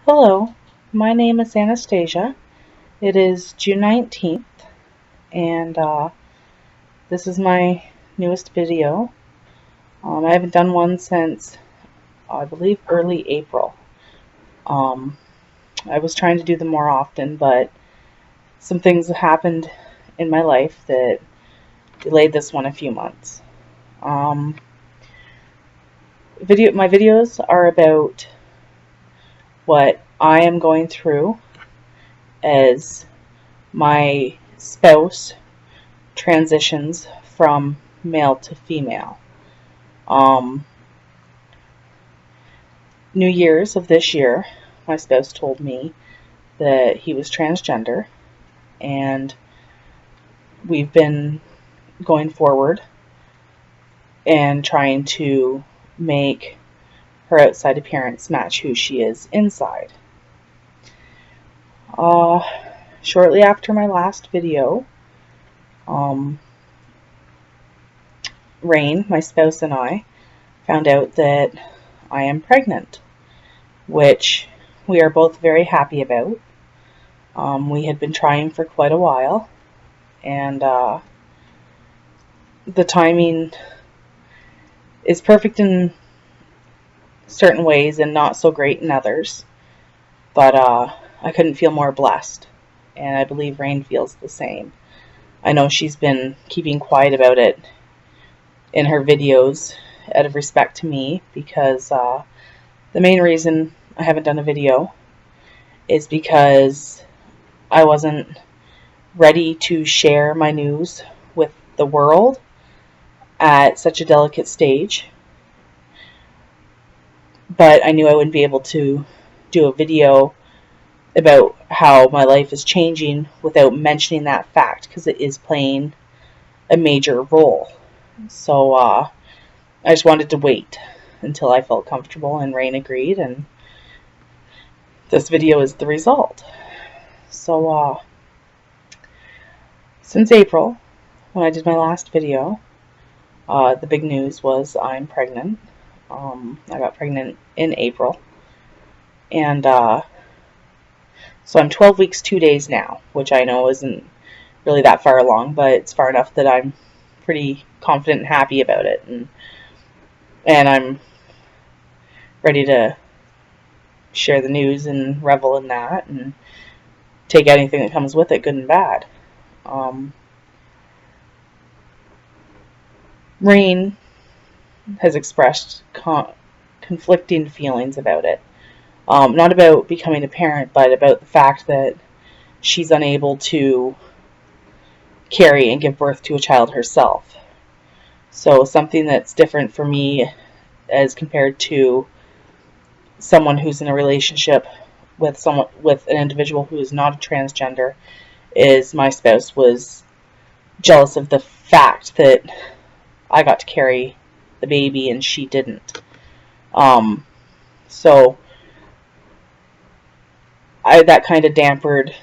Hello, my name is Anastasia. It is June 19th, and this is my newest video. I haven't done one since, I believe, early April. I was trying to do them more often, but some things happened in my life that delayed this one a few months. My videos are about what I am going through as my spouse transitions from male to female. New Year's of this year, my spouse told me that he was transgender, and we've been going forward and trying to make her outside appearance match who she is inside. Shortly after my last video, Rain, my spouse, and I found out that I am pregnant, which we are both very happy about. We had been trying for quite a while, and the timing is perfect in certain ways and not so great in others, but I couldn't feel more blessed, and I believe Rain feels the same. I know she's been keeping quiet about it in her videos out of respect to me, because the main reason I haven't done a video is because I wasn't ready to share my news with the world at such a delicate stage. But I knew I wouldn't be able to do a video about how my life is changing without mentioning that fact, because it is playing a major role. So I just wanted to wait until I felt comfortable, and Rain agreed, and this video is the result. So since April, when I did my last video, the big news was I'm pregnant. I got pregnant in April, and so I'm 12 weeks 2 days now, which I know isn't really that far along, but it's far enough that I'm pretty confident and happy about it, and I'm ready to share the news and revel in that and take anything that comes with it, good and bad. Rain has expressed conflicting feelings about it. Not about becoming a parent, but about the fact that she's unable to carry and give birth to a child herself. So something that's different for me as compared to someone who's in a relationship with an individual who is not a transgender is my spouse was jealous of the fact that I got to carry the baby and she didn't. So that kind of dampened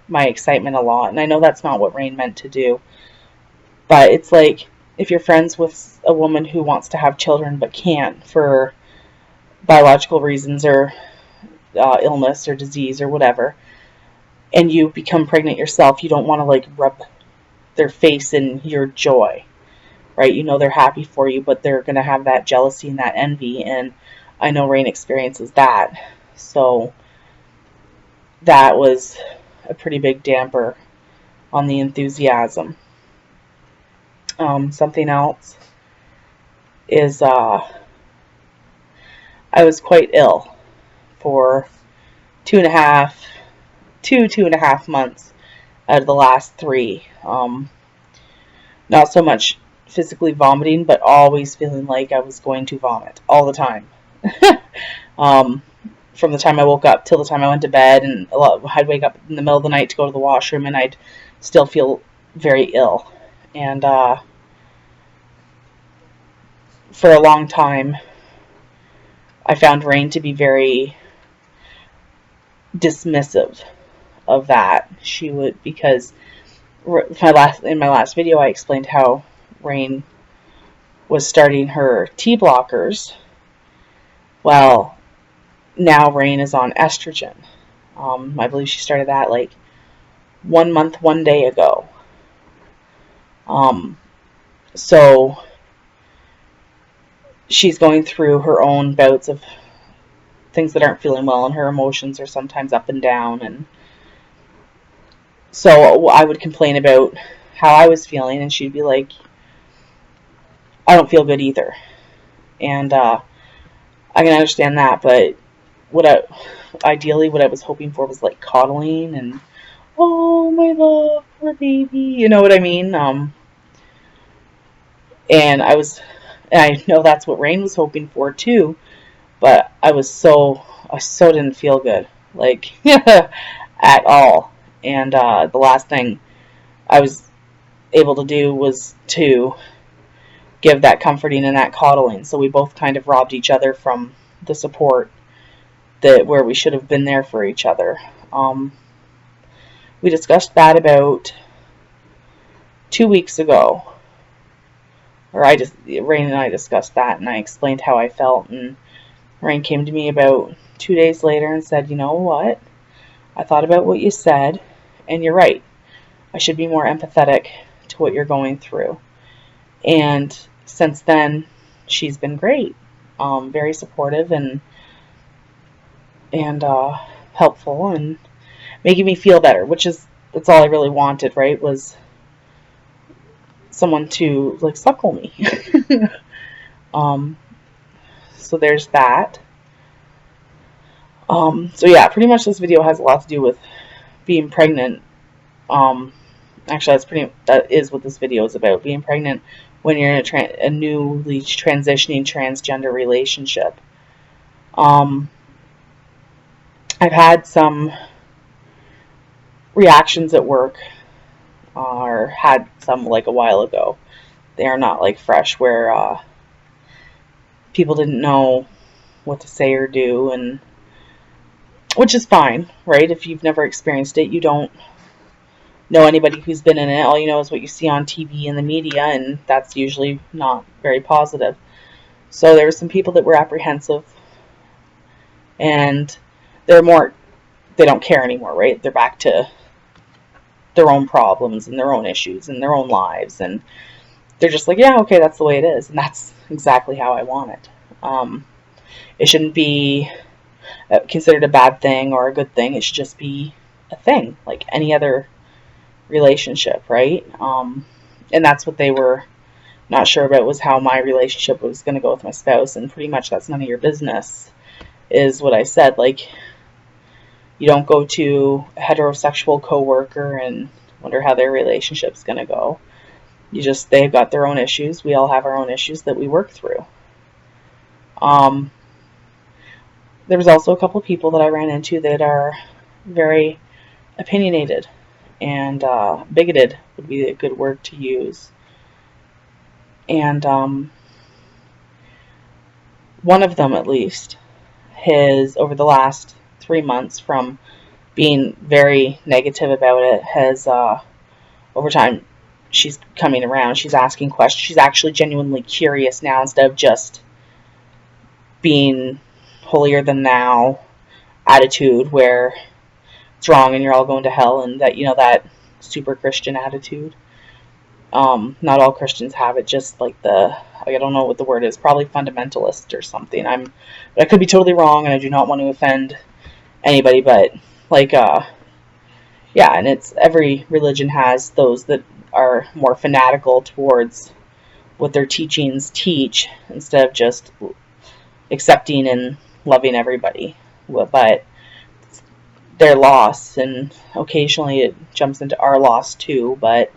my excitement a lot, and I know that's not what Rain meant to do, but it's like if you're friends with a woman who wants to have children but can't for biological reasons or illness or disease or whatever, and you become pregnant yourself, you don't want to rub their face in your joy, right? You know they're happy for you, but they're going to have that jealousy and that envy, and I know Rain experiences that. So that was a pretty big damper on the enthusiasm. Something else is I was quite ill for 2.5 months out of the last 3. Not so much physically vomiting, but always feeling like I was going to vomit all the time. From the time I woke up till the time I went to bed, and I'd wake up in the middle of the night to go to the washroom, and I'd still feel very ill. And for a long time, I found Rain to be very dismissive of that. She would, because in my last video I explained how Rain was starting her T blockers. Well, now Rain is on estrogen. I believe she started that like 1 month, 1 day ago. So she's going through her own bouts of things that aren't feeling well, and her emotions are sometimes up and down. And so I would complain about how I was feeling, and she'd be like, I don't feel good either. And I can understand that, but ideally what I was hoping for was like coddling and, oh my love, poor baby, you know what I mean? And I know that's what Rain was hoping for too, but I so didn't feel good, like at all. And the last thing I was able to do was to give that comforting and that coddling. So we both kind of robbed each other from the support where we should have been there for each other. We discussed that about 2 weeks ago. Rain and I discussed that, and I explained how I felt, and Rain came to me about 2 days later and said, you know what? I thought about what you said, and you're right. I should be more empathetic to what you're going through. And since then, she's been great, very supportive and helpful, and making me feel better, that's all I really wanted, right? Was someone to like suckle me. So there's that. So yeah, pretty much this video has a lot to do with being pregnant. Actually, that is what this video is about, being pregnant when you're in a newly transitioning transgender relationship. I've had some reactions at work, or had some like a while ago. They are not like fresh, where people didn't know what to say or do, and which is fine, right? If you've never experienced it, you don't know anybody who's been in it. All you know is what you see on TV and the media, and that's usually not very positive. So there were some people that were apprehensive, and they don't care anymore, right? They're back to their own problems and their own issues and their own lives, and they're just like, yeah, okay, that's the way it is, and that's exactly how I want it. It shouldn't be considered a bad thing or a good thing. It should just be a thing, like any other relationship, right? And that's what they were not sure about, was how my relationship was going to go with my spouse, and pretty much that's none of your business, is what I said. Like, you don't go to a heterosexual coworker and wonder how their relationship's going to go. They've got their own issues. We all have our own issues that we work through. There was also a couple of people that I ran into that are very opinionated, and bigoted would be a good word to use. And one of them, at least, has, over the last 3 months, from being very negative about it, has over time, she's coming around. She's asking questions. She's actually genuinely curious now, instead of just being holier than thou attitude where it's wrong and you're all going to hell, and that, that super Christian attitude. Not all Christians have it, just like I don't know what the word is, probably fundamentalist or something. But I could be totally wrong, and I do not want to offend anybody, but yeah, and it's every religion has those that are more fanatical towards what their teachings teach, instead of just accepting and loving everybody. But their loss, and occasionally it jumps into our loss too, but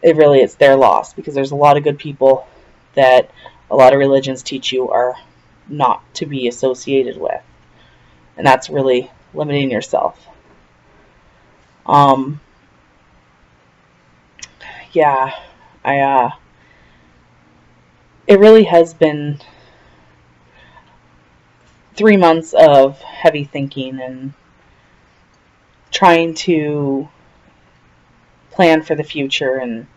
it's their loss, because there's a lot of good people that a lot of religions teach you are not to be associated with, and that's really limiting yourself. Yeah, it really has been 3 months of heavy thinking and trying to plan for the future, and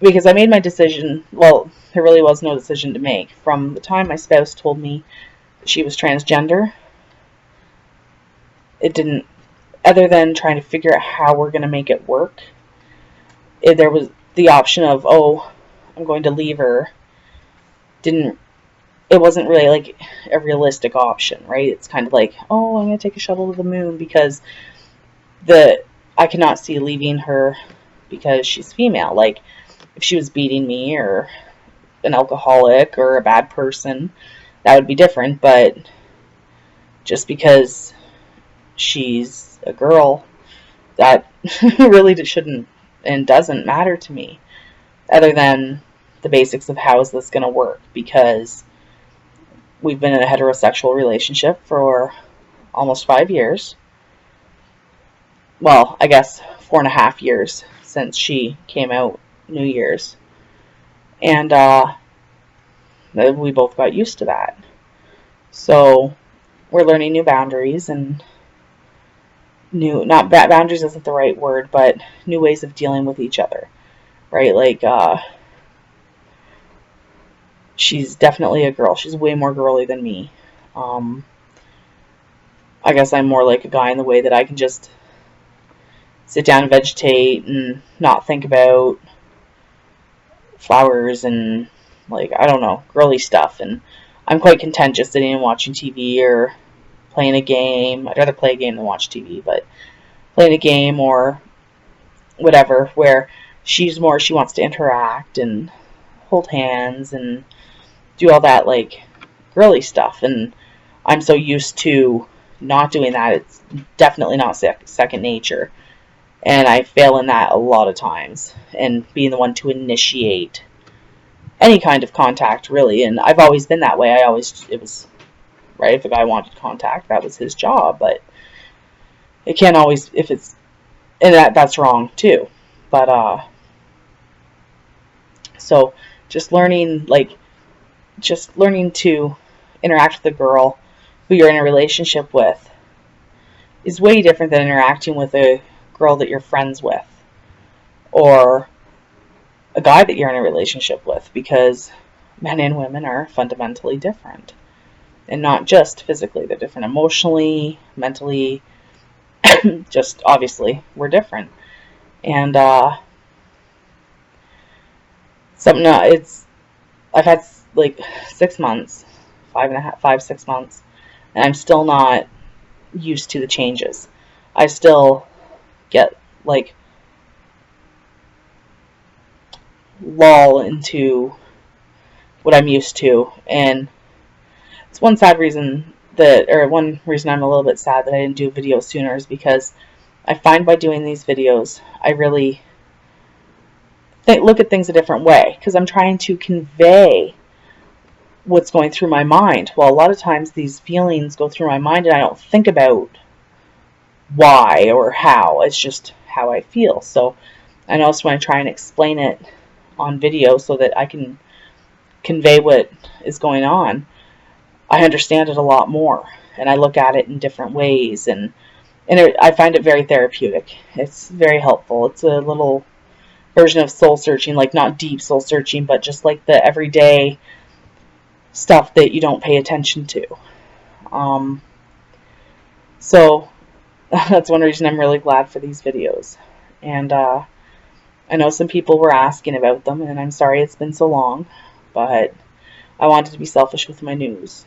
because I made my decision, well, there really was no decision to make. From the time my spouse told me she was transgender, it didn't, other than trying to figure out how we're going to make it work, there was the option of, oh, I'm going to leave her. It wasn't really like a realistic option, right? It's kind of like, oh, I'm going to take a shuttle to the moon, because I cannot see leaving her because she's female. Like, if she was beating me or an alcoholic or a bad person, that would be different. But just because she's a girl, that really shouldn't and doesn't matter to me, other than the basics of how is this going to work, because we've been in a heterosexual relationship for almost 5 years. Well, I guess 4.5 years since she came out New Year's. And we both got used to that. So we're learning new boundaries, and not boundaries isn't the right word, but new ways of dealing with each other, right? Like, she's definitely a girl. She's way more girly than me. I guess I'm more like a guy in the way that I can just sit down and vegetate and not think about flowers and, like, I don't know, girly stuff. And I'm quite content just sitting and watching TV or playing a game. I'd rather play a game than watch TV, but playing a game or whatever, where she wants to interact and hold hands and do all that, like, girly stuff. And I'm so used to not doing that, it's definitely not second nature. And I fail in that a lot of times, and being the one to initiate any kind of contact, really. And I've always been that way. It was, right, if a guy wanted contact, that was his job. But it can't always, if it's, and that's wrong too. But, so just learning to interact with a girl who you're in a relationship with is way different than interacting with a girl that you're friends with or a guy that you're in a relationship with, because men and women are fundamentally different, and not just physically. They're different emotionally, mentally, just obviously we're different. And I've had like 6 months, 6 months, and I'm still not used to the changes. I still get, like, lull into what I'm used to. And it's one reason I'm a little bit sad that I didn't do a video sooner, is because I find by doing these videos, I really look at things a different way, because I'm trying to convey what's going through my mind. Well, a lot of times these feelings go through my mind and I don't think about why or how. It's just how I feel. So I notice when I try and explain it on video so that I can convey what is going on, I understand it a lot more, and I look at it in different ways, and I find it very therapeutic. It's very helpful. It's a little version of soul searching, like not deep soul searching, but just like the everyday stuff that you don't pay attention to. So that's one reason I'm really glad for these videos. And I know some people were asking about them, and I'm sorry it's been so long, but I wanted to be selfish with my news,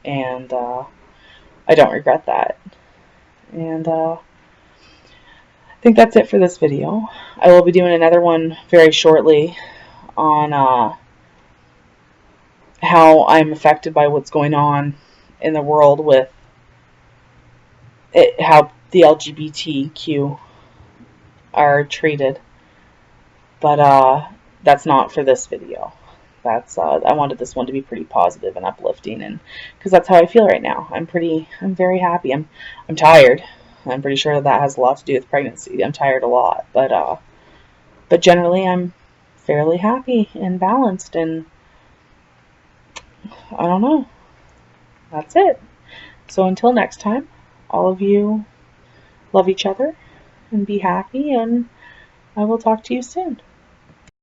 and I don't regret that. And I think that's it for this video. I will be doing another one very shortly on how I'm affected by what's going on in the world with it, how the LGBTQ are treated. But that's not for this video. That's I wanted this one to be pretty positive and uplifting, and because that's how I feel right now. I'm very happy. I'm tired. I'm pretty sure that has a lot to do with pregnancy. I'm tired a lot, but generally I'm fairly happy and balanced, and I don't know. That's it. So until next time, all of you love each other and be happy, and I will talk to you soon.